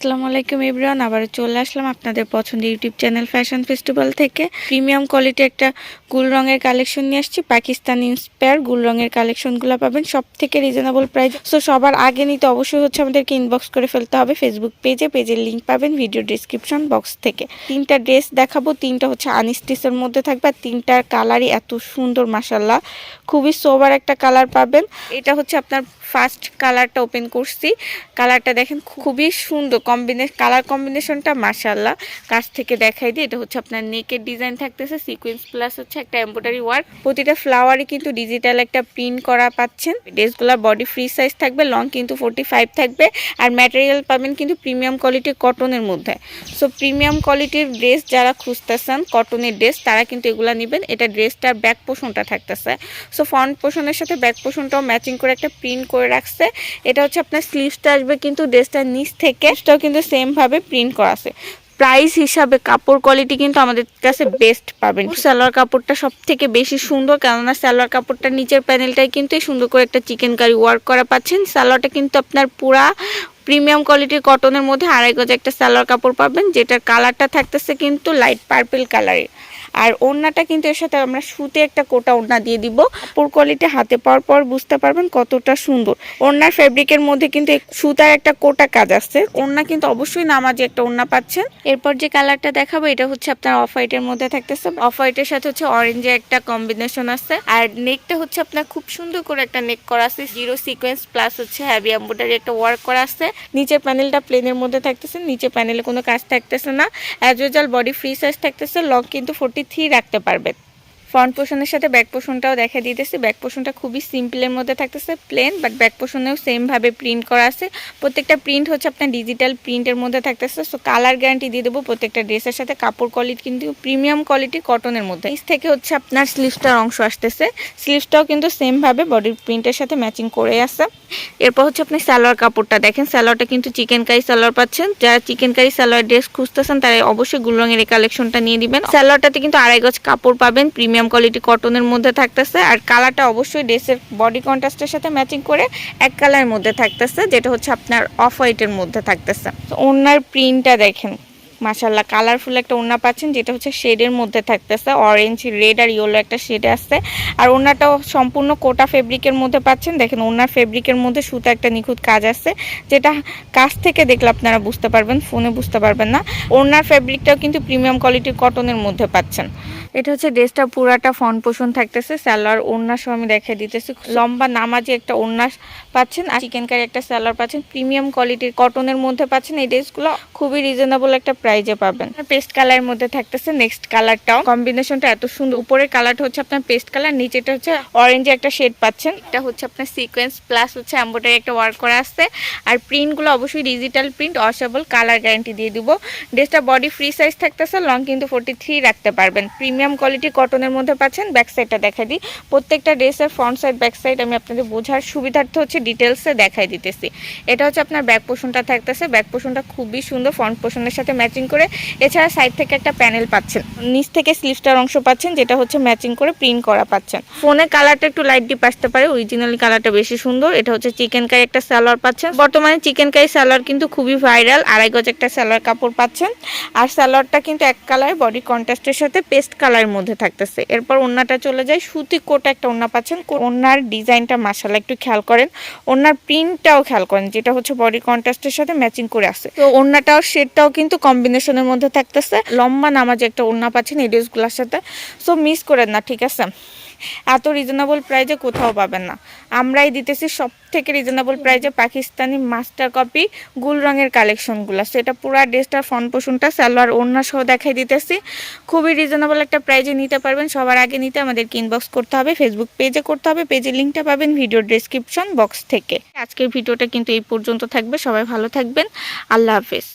আসসালামু আলাইকুম এভরিওয়ান, আবারও চলে আসলাম আপনাদের পছন্দের ইউটিউব চ্যানেল ফ্যাশন ফেস্টিভ্যাল থেকে। প্রিমিয়াম কোয়ালিটি একটা গুল রঙের কালেকশন নিয়ে আসছি। পাকিস্তানি ইন্সপায়ার গুল রঙের কালেকশনগুলো পাবেন সব থেকে রিজনেবল প্রাইস। সো সবার আগে নিতে অবশ্যই আমাদেরকে ইনবক্স করে ফেলতে হবে ফেসবুক পেজের লিঙ্ক পাবেন ভিডিও ডিসক্রিপশন বক্স থেকে। তিনটা ড্রেস দেখাবো, তিনটা আনস্টিচের মধ্যে থাকবে, আর তিনটার কালারই এত সুন্দর মাশাল্লাহ, খুবই সোবার একটা কালার পাবেন। এটা আপনার ফার্স্ট কালারটা ওপেন করছি, কালারটা দেখেন খুবই সুন্দর কালার কম্বিনেশনটা মাশাআল্লাহ। কাছ থেকে দেখাই দিই, এটা আপনার নেকের ডিজাইন থাকতেছে সিকোয়েন্স প্লাস একটা এমব্রয়ডারি ওয়ার্ক। প্রতিটা ফ্লাওয়ারই কিন্তু ডিজিটাল একটা প্রিন্ট করা পাচ্ছেন। ড্রেসগুলোর বডি ফ্রি সাইজ থাকবে, লং কিন্তু 45 থাকবে, আর ম্যাটেরিয়াল পাবেন কিন্তু প্রিমিয়াম কোয়ালিটির কটনের মধ্যে। সো প্রিমিয়াম কোয়ালিটির ড্রেস যারা খুঁজতেছেন কটনের ড্রেস, তারা কিন্তু এগুলা নেবেন। এটা ড্রেসটার ব্যাক পোর্শনটা থাকতেছে, সো ফ্রন্ট পোর্শনের সাথে ব্যাক পোর্শনটাও ম্যাচিং করে একটা প্রিন্ট করে রাখছে। এটা আপনার স্লিভসটা আসবে কিন্তু ড্রেসটার নিচ থেকে, সেটাও কিন্তু সেম ভাবে প্রিন্ট করা আছে। প্রাইস হিসাবে কাপড় কোয়ালিটি কিন্তু আমাদের কাছে বেস্ট পাবেন। সালোয়ার কাপড়টা সব থেকে বেশি সুন্দর, কেননা সালোয়ার কাপড়টার নিচের প্যানেলটাই কিন্তু সুন্দর করে একটা চিকেন কারি ওয়ার্ক করা পাচ্ছেন। সালোয়ারটা কিন্তু আপনার পুরা প্রিমিয়াম কোয়ালিটির কটনের মধ্যে 2.5 গজ একটা সালোয়ার কাপড় পাবেন, যেটার কালারটা থাকতেছে কিন্তু লাইট পার্পল কালারের। আর ওড়নাটা কিন্তু এর সাথে আমরা সুতে একটা কোটা ওড়না দিয়ে দিব। কাপড় কোয়ালিটি হাতে পাওয়ার পর বুঝতে পারবেন কতটা সুন্দর। ওড়নার ফেব্রিকের মধ্যে কিন্তু সুতার একটা কোটা কাজ আছে। ওড়না কিন্তু অবশ্যই নামাজি একটা ওড়না পাচ্ছেন। এরপর যে কালারটা দেখাবো, এটা আপনার অফ হোয়াইটের মধ্যে থাকতেছে। অফ হোয়াইটের সাথে অরেঞ্জের একটা কম্বিনেশন আছে। আর নেকটা আপনার খুব সুন্দর করে একটা নেক করা আছে, zero sequence plus heavy embroidery একটা ওয়ার্ক করা আছে। নিচের প্যানেলটা প্লেনের মধ্যে থাকতেছে, নিচে প্যানেলে কোনো কাজ থাকতেছে না। As usual body free size থাকতেছে, লং কিন্তু 43 রাখতে পারবেন। ফ্রন্ট পোর্শনের সাথে ব্যাক পোর্শনটাও দেখা দিতেছি। ব্যাক পোর্শনটা খুবই সিম্পলের মধ্যে থাকতেছে, প্লেন, বাট ব্যাক পোর্শনেও সেম ভাবে প্রিন্ট করা আছে। প্রত্যেকটা প্রিন্ট আপনার ডিজিটাল প্রিন্টের মধ্যে থাকতেছে। সো কালার গ্যারান্টি দিয়ে দেবো প্রত্যেকটা ড্রেসের সাথে। কাপড় কোয়ালিটি কিন্তু প্রিমিয়াম কোয়ালিটি কটনের মধ্যে। নিচ থেকে আপনার স্লিভসটার অংশ আসতেছে, স্লিভসটাও কিন্তু সেম ভাবে বডির প্রিন্টের সাথে ম্যাচিং করে আছে। এরপর আপনি সালোয়ার কাপড়টা দেখেন, সালোয়ারটা কিন্তু চিকেন কারি সালোয়ার পাচ্ছেন। যারা চিকেন কারি সালোয়ার ড্রেস খুঁজতেছেন তারা অবশ্যই গুল রঙের এই কালেকশনটা নিয়ে দিবেন। সালোয়ারটাতে কিন্তু 2.5 গজ কাপড় পাবেন, প্রিমিয়াম কোয়ালিটি কটনের মধ্যে থাকতেছে। আর কালারটা অবশ্যই ড্রেসের বডি কন্ট্রাস্টের সাথে ম্যাচিং করে এক কালারের মধ্যে থাকতেছে, যেটা আপনার অফ হোয়াইটের মধ্যে থাকতেছে। ওড়নার প্রিন্টটা দেখেন মাশাআল্লাহ, কালারফুল একটা ওড়না পাচ্ছেন, যেটা শেডের মধ্যে থাকতেছে। অরেঞ্জ, রেড আর ইয়েলো একটা শেডে আসছে। আর ওড়নাটাও সম্পূর্ণ কোটা ফেব্রিকের মধ্যে পাচ্ছেন। দেখেন ওড়নার ফেব্রিকের মধ্যে সুতা একটা নিখুঁত কাজ আছে, যেটা কাছ থেকে দেখলে আপনারা বুঝতে পারবেন, ফোনে বুঝতে পারবেন না। ওড়নার ফেব্রিকটাও কিন্তু প্রিমিয়াম কোয়ালিটির কটনের মধ্যে পাচ্ছেন। এটা ড্রেসটা পুরাটা ফ্রন্ট পোর্শন থাকতেছে। সালোয়ার ওড়না সহ আমি দেখাই দিতেছি, লম্বা নামাজি একটা ওড়না পাচ্ছেন, আর চিকেন কারি একটা সালোয়ার পাচ্ছেন, প্রিমিয়াম কোয়ালিটির কটনের মধ্যে পাচ্ছেন। এই ড্রেসগুলো খুবই রিজনেবল একটা প্রাইজে পাবেন। পেস্ট কালারের মধ্যে থাকতেছে। নেক্সট কালারটাও কম্বিনেশনটা এত সুন্দর। উপরের কালারটা আপনার পেস্ট কালার, নিচেটা অরেঞ্জে একটা শেড পাচ্ছেন। এটা আপনার সিকোয়েন্স প্লাস এমব্রয়ডারি একটা ওয়ার্ক করা আছে। আর প্রিন্টগুলো অবশ্যই digital print, washable, colour guarantee দিয়ে দিব। ড্রেসটা বডি ফ্রি সাইজ থাকতেছে, লং কিন্তু 43 রাখতে পারবেন। প্রিমিয়াম কোয়ালিটি কটনের মধ্যে পাচ্ছেন। ব্যাক সাইডটা দেখাই দিই। প্রত্যেকটা ড্রেসের ফ্রন্ট সাইড ব্যাক সাইড আমি আপনাদের বোঝার সুবিধার্থে ডিটেলসে দেখাই দিতেছি। এটা আপনার ব্যাক পোর্শনটা থাকতেছে। ব্যাক পোর্শনটা খুবই সুন্দর, ফ্রন্ট পোর্শনের সাথে ম্যাচিং করে। এছাড়া সাইড থেকে একটা প্যানেল পাচ্ছেন, নিচ থেকে স্লিভসটার অংশ পাচ্ছেন, যেটা ম্যাচিং করে প্রিন্ট করা পাচ্ছেন। ফোনে কালারটা একটু লাইট ডিপ আসতে পারে, অরিজিনালি কালারটা বেশি সুন্দর। এটা চিকেন কারি একটা সালোয়ার পাচ্ছেন। বর্তমানে চিকেন কারি সালোয়ার কিন্তু খুবই ভাইরাল। 2.5 গজ একটা সালোয়ার কাপড় পাচ্ছেন। আর সালোয়ারটা কিন্তু এক কালার, বডি কন্ট্রাস্টের সাথে পেস্ট কালারের মধ্যে থাকতেছে। এরপর ওড়নাটা চলে যায়, সুতি কোটা একটা ওড়না পাচ্ছেন। ওড়নার ডিজাইনটা মাশাআল্লাহ একটু খেয়াল করেন, ওড়নার প্রিন্টটাও খেয়াল করেন, যেটা বডি কন্ট্রাস্টের সাথে ম্যাচিং করে আছে। তো ওড়নাটাও শেডটাও কিন্তু কম্বিনেশনের মধ্যে থাকতেছে। লম্বা নামাজে একটা ওড়না পাচ্ছেন এই ড্রেসগুলোর সাথে। সো মিস করেন না, ঠিক আছে? এত রিজনেবল প্রাইজে কোথাও পাবেন না, আমরাই দিতেছি সব থেকে রিজনেবল প্রাইজে পাকিস্তানি মাস্টার কপি গুল রঙের কালেকশনগুলো। সেটা পুরো ড্রেসটার ফ্রন্ট পোর্শনটা সালোয়ার ওড়না সহ দেখাই দিতেছি। খুবই রিজনেবল একটা প্রাইজে নিতে পারবেন। সবার আগে নিতে আমাদেরকে ইনবক্স করতে হবে, ফেসবুক পেজে করতে হবে। পেজের লিঙ্কটা পাবেন ভিডিও ডেসক্রিপশন বক্স থেকে। আজকের ভিডিওটা কিন্তু এই পর্যন্ত থাকবে। সবাই ভালো থাকবেন, আল্লাহ হাফেজ।